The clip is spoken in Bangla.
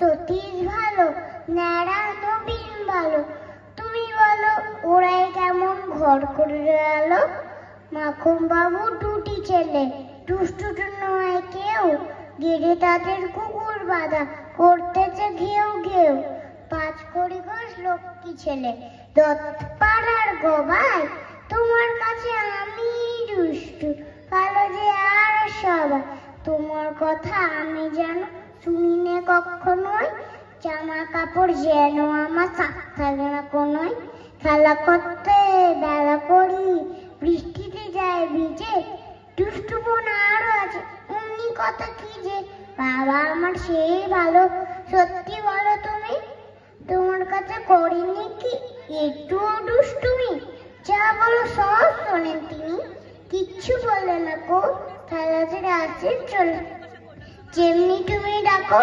সতীশ ভালো, ন্যাড়া নবীন ভালো। তুমি বলো ওরাই কেমন ঘর করে আলো? মাখন বাবু দুটি ছেলে, দুষ্টু নয় কেউ, গেড়ে তাদের কুকুর বাঁধা করতেছে ঘেউ ঘেউ। 5 কড়ি ঘোষ লক্ষ্মী ছেলে, দত্তপাড়ার গবাই, তোমার কাছে আমি দুষ্টু, কালো যে আর সবাই। তোমার কথা আমি জানো, শুনি নে কখনোই, জামা কাপড় যেন আমার সাথ থাকে না কোনোই। খেলা করতে বেলা করি, বৃষ্টিতে যায় ভিজে, দুষ্টু বোন আরো আছে, অমনি কথা কি যে। বাবা আমার সেই ভালো, সত্যি বলো তুমি, তোমার কাছে করিনি কি একটুও দুষ্টুমি? যা বলো সব শোনেন তিনি, কিচ্ছু বলে না কো, খেলাতে আছে চলে, যেমনি তুমি ডাকো